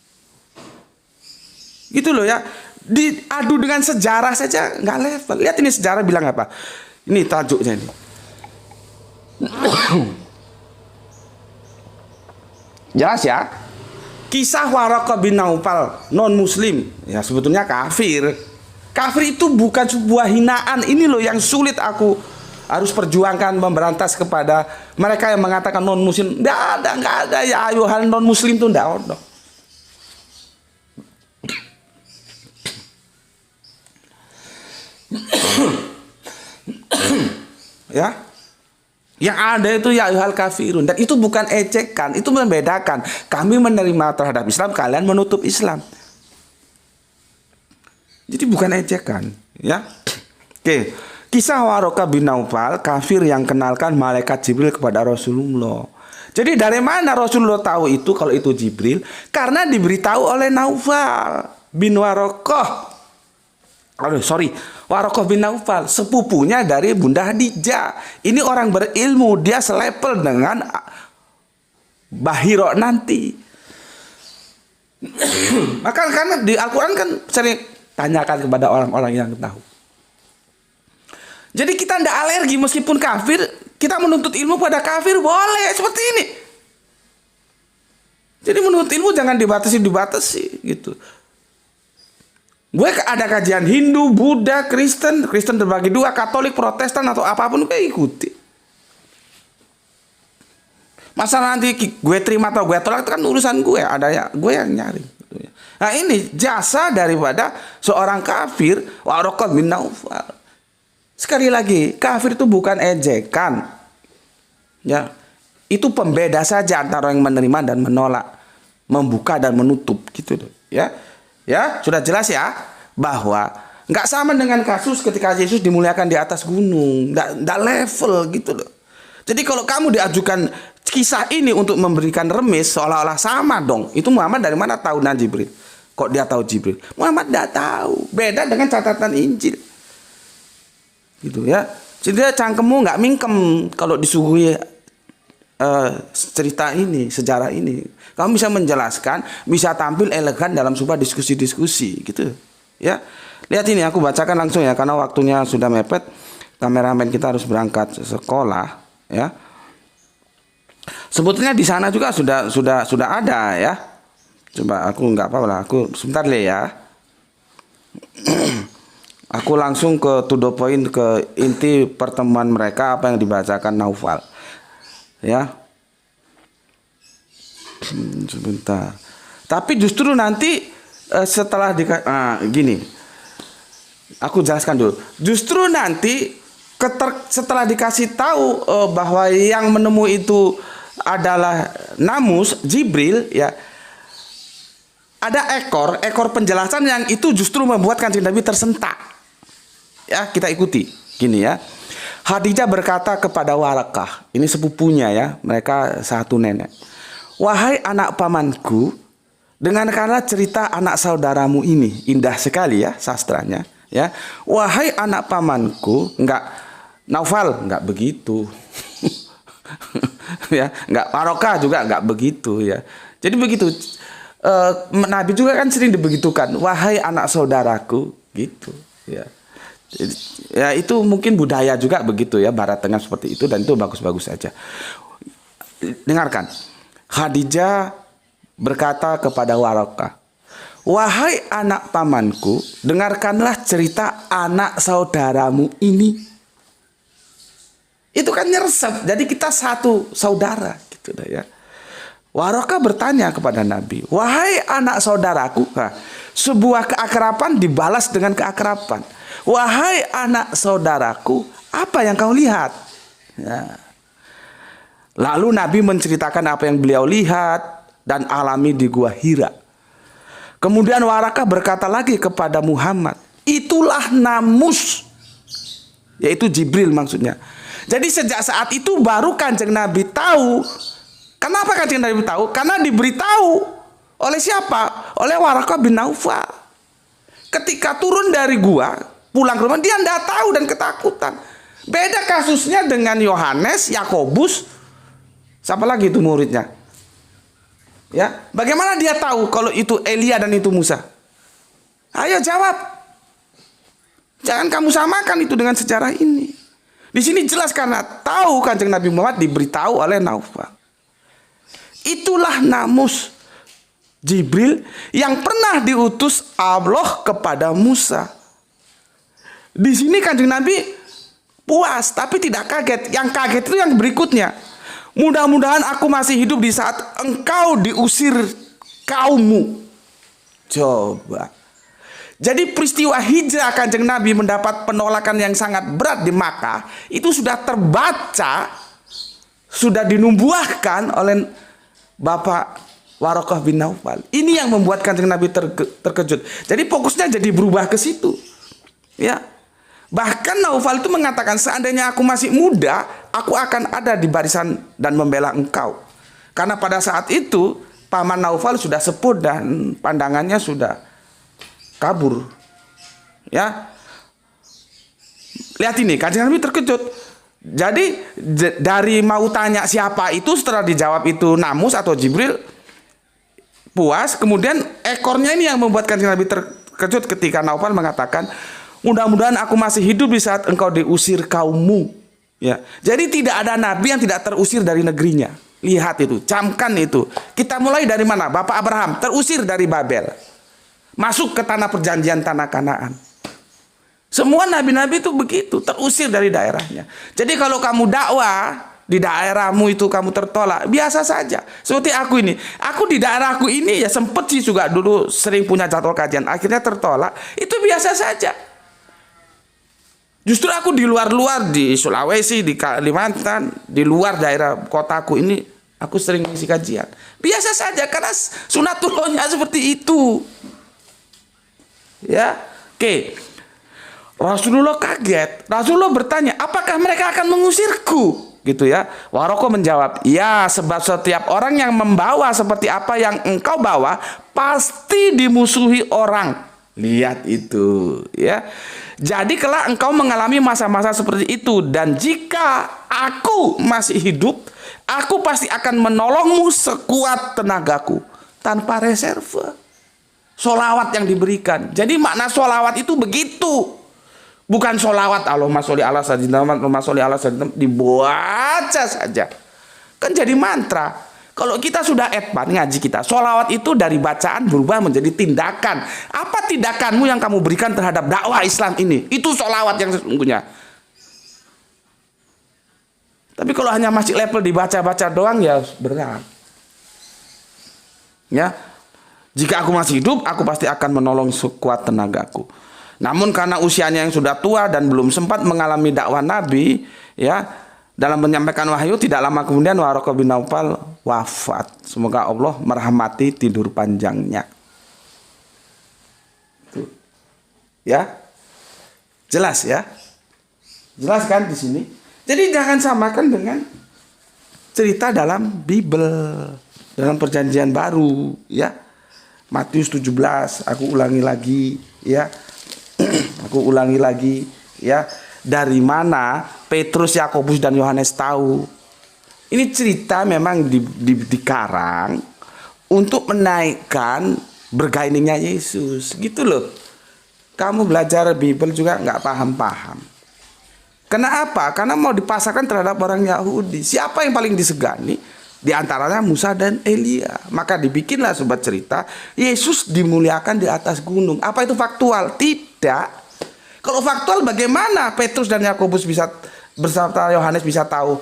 Speaker 1: Gitu loh ya. Diadu dengan sejarah saja nggak level. Lihat ini sejarah bilang apa. Ini tajuknya ini. Jelas ya. Kisah Waraqah bin Naufal, non muslim, ya sebetulnya kafir. Kafir itu bukan sebuah hinaan. Ini loh yang sulit aku harus perjuangkan, memberantas kepada mereka yang mengatakan non muslim. Nggak ada ya ayuhan non muslim itu nggak ada. Ya, yang ada itu ya ayuhal kafirun, dan itu bukan ejekan, itu membedakan. Kami menerima terhadap Islam, kalian menutup Islam. Jadi bukan ejekan, ya. Oke, kisah Waraqah bin Naufal, kafir yang kenalkan malaikat Jibril kepada Rasulullah. Jadi dari mana Rasulullah tahu itu kalau itu Jibril? Karena diberitahu oleh Naufal bin Waraqah. Waraqah bin Naufal, sepupunya dari Bunda Khadijah. Ini orang berilmu, dia selevel dengan Bahiro nanti. Maka karena di Al-Quran kan sering tanyakan kepada orang-orang yang tahu. Jadi kita tidak alergi meskipun kafir, kita menuntut ilmu pada kafir boleh seperti ini. Jadi menuntut ilmu jangan dibatasi gitu. Gue ada kajian Hindu, Buddha, Kristen terbagi dua, Katolik, Protestan atau apapun gue ikuti. Masalah nanti gue terima atau gue tolak itu kan urusan gue, ada ya gue yang nyari. Nah ini jasa daripada seorang kafir, Waraqah bin Naufal. Sekali lagi, kafir itu bukan ejekan, ya, itu pembeda saja antara yang menerima dan menolak, membuka dan menutup, gitu loh. Ya, ya sudah jelas ya bahwa nggak sama dengan kasus ketika Yesus dimuliakan di atas gunung, nggak level gitu loh. Jadi kalau kamu diajukan kisah ini untuk memberikan remis seolah-olah sama dong. Itu Muhammad dari mana tahu Jibril? Kok dia tahu Jibril? Muhammad tidak tahu. Beda dengan catatan Injil. Gitu ya. Jadi cangkemmu nggak mingkem kalau disuguhi cerita ini, sejarah ini. Kamu bisa menjelaskan, bisa tampil elegan dalam sebuah diskusi-diskusi gitu. Ya. Lihat ini aku bacakan langsung ya karena waktunya sudah mepet. Kameramen kita harus berangkat sekolah ya. Sebetulnya di sana juga sudah ada ya. Coba aku nggak apa-apa lah. Aku sebentar ya. Aku langsung ke to the point, ke inti pertemuan mereka apa yang dibacakan Naufal. Ya. Sebentar. Tapi justru nanti setelah gini. Aku jelaskan dulu. Justru nanti setelah dikasih tahu bahwa yang menemui itu adalah Namus, Jibril ya. Ada ekor penjelasan yang itu justru membuat Kanjeng Nabi tersentak. Ya, kita ikuti. Gini ya. Khadijah berkata kepada Warakah, ini sepupunya ya, mereka satu nenek. Wahai anak pamanku, dengarkanlah cerita anak saudaramu ini. Indah sekali ya sastranya, ya. Wahai anak pamanku, Naufal enggak begitu. Ya, enggak Warakah juga enggak begitu ya. Jadi begitu. Nabi juga kan sering dibegitukan, wahai anak saudaraku, gitu ya. Ya itu mungkin budaya juga begitu ya, Barat Tengah seperti itu, dan itu bagus-bagus saja. Dengarkan, Khadijah berkata kepada Warakah, wahai anak pamanku, dengarkanlah cerita anak saudaramu ini. Itu kan nyeresep, jadi kita satu saudara gitu ya. Warakah bertanya kepada Nabi, wahai anak saudaraku, sebuah keakraban dibalas dengan keakraban. Wahai anak saudaraku, apa yang kau lihat? Ya. Lalu Nabi menceritakan apa yang beliau lihat dan alami di Gua Hira. Kemudian Warakah berkata lagi kepada Muhammad, itulah Namus, yaitu Jibril maksudnya. Jadi sejak saat itu baru Kanjeng Nabi tahu. Kenapa Kanjeng Nabi tahu? Karena diberitahu oleh siapa? Oleh Warakah bin Naufal. Ketika turun dari gua, pulang ke rumah, dia tidak tahu dan ketakutan. Beda kasusnya dengan Yohanes, Yakobus, siapa lagi itu muridnya? Ya, bagaimana dia tahu kalau itu Elia dan itu Musa? Ayo jawab. Jangan kamu samakan itu dengan sejarah ini. Di sini jelas karena tahu Kanjeng Nabi Muhammad diberitahu oleh Naufal. Itulah Namus, Jibril yang pernah diutus Allah kepada Musa. Di sini Kanjeng Nabi puas tapi tidak kaget. Yang kaget itu yang berikutnya. Mudah-mudahan aku masih hidup di saat engkau diusir kaummu. Coba. Jadi peristiwa hijrah Kanjeng Nabi mendapat penolakan yang sangat berat di Makkah itu sudah terbaca, sudah dinubuahkan oleh Bapak Warakah bin Naufal. Ini yang membuat Kanjeng Nabi terkejut. Jadi fokusnya jadi berubah ke situ. Ya. Bahkan Naufal itu mengatakan, seandainya aku masih muda, aku akan ada di barisan dan membela engkau. Karena pada saat itu paman Naufal sudah sepuh dan pandangannya sudah kabur. Ya. Lihat ini, Kanjeng Nabi terkejut. Jadi dari mau tanya siapa itu, setelah dijawab itu Namus atau Jibril, puas. Kemudian ekornya ini yang membuat Kanjeng Nabi terkejut ketika Naufal mengatakan, mudah-mudahan aku masih hidup di saat engkau diusir kaummu. Ya, jadi tidak ada nabi yang tidak terusir dari negerinya. Lihat itu, camkan itu. Kita mulai dari mana? Bapak Abraham terusir dari Babel, masuk ke tanah perjanjian, tanah Kanaan. Semua nabi-nabi itu begitu, terusir dari daerahnya. Jadi kalau kamu dakwah di daerahmu itu kamu tertolak, biasa saja. Seperti aku ini. Aku di daerahku ini ya sempet sih juga dulu sering punya jadwal kajian, akhirnya tertolak. Itu biasa saja. Justru aku di luar-luar, di Sulawesi, di Kalimantan, di luar daerah kotaku ini Aku sering ngisi kajian. Biasa saja karena sunatullahnya seperti itu. Ya, oke. Rasulullah kaget. Rasulullah bertanya, apakah mereka akan mengusirku? Gitu ya. Waroko menjawab, ya, sebab setiap orang yang membawa seperti apa yang engkau bawa pasti dimusuhi orang. Lihat itu, ya. Jadi kelak engkau mengalami masa-masa seperti itu, dan jika aku masih hidup, aku pasti akan menolongmu sekuat tenagaku tanpa reserve. Sholawat yang diberikan. Jadi makna sholawat itu begitu. Bukan sholawat Allahumma sholli ala sayyidina Muhammad, Allahumma sholli ala sayyidina Muhammad, dibaca saja. Kan jadi mantra. Kalau kita sudah advance ngaji kita, sholawat itu dari bacaan berubah menjadi tindakan. Apa tindakanmu yang kamu berikan terhadap dakwah Islam ini? Itu sholawat yang sesungguhnya. Tapi kalau hanya masih level dibaca-baca doang ya berat. Ya, jika aku masih hidup, aku pasti akan menolong sekuat tenagaku. Namun karena usianya yang sudah tua dan belum sempat mengalami dakwah Nabi, ya, dalam menyampaikan wahyu tidak lama kemudian Waraqah bin Naufal wafat. Semoga Allah merahmati tidur panjangnya. Tuh. Ya, jelas ya, jelas kan di sini. Jadi jangan samakan dengan cerita dalam Bible, dalam Perjanjian Baru, ya. Matius 17, aku ulangi lagi, ya. Aku ulangi lagi, ya. Dari mana Petrus, Yakobus dan Yohanes tahu? Ini cerita memang dikarang untuk menaikkan bergainingnya Yesus, gitu loh. Kamu belajar Bible juga nggak paham-paham. Kenapa? Karena mau dipasarkan terhadap orang Yahudi. Siapa yang paling disegani? Di antaranya Musa dan Elia. Maka dibikinlah sebuah cerita Yesus dimuliakan di atas gunung. Apa itu faktual? Tidak. Kalau faktual bagaimana Petrus dan Yakobus bisa bersama Yohanes bisa tahu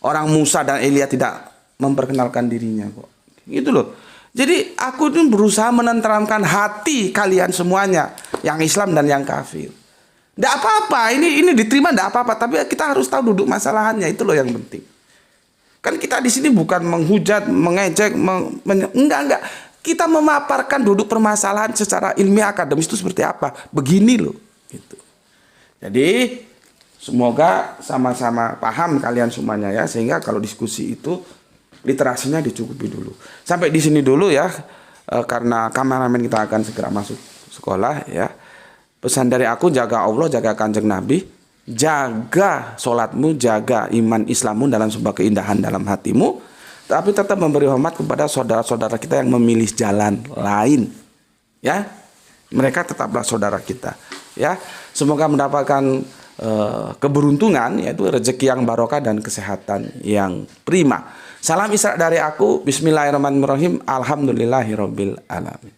Speaker 1: orang Musa dan Elia tidak memperkenalkan dirinya kok? Gitu loh. Jadi aku ini berusaha menenteramkan hati kalian semuanya, yang Islam dan yang kafir. Tidak apa-apa, ini diterima tidak apa-apa, tapi kita harus tahu duduk masalahannya, itu loh yang penting. Kan kita di sini bukan menghujat, mengejek, enggak. Kita memaparkan duduk permasalahan secara ilmiah akademis itu seperti apa. Begini loh. Gitu. Jadi semoga sama-sama paham kalian semuanya ya, sehingga kalau diskusi itu literasinya dicukupi dulu. Sampai di sini dulu ya, karena kameramen kita akan segera masuk sekolah ya. Pesan dari aku, jaga Allah, jaga kanjeng Nabi, jaga sholatmu, jaga iman Islammu dalam sebuah keindahan dalam hatimu, tapi tetap memberi hormat kepada saudara-saudara kita yang memilih jalan lain ya. Mereka tetaplah saudara kita. Ya, semoga mendapatkan keberuntungan, yaitu rezeki yang barokah dan kesehatan yang prima. Salam Isra dari aku. Bismillahirrahmanirrahim. Alhamdulillahirabbil alamin.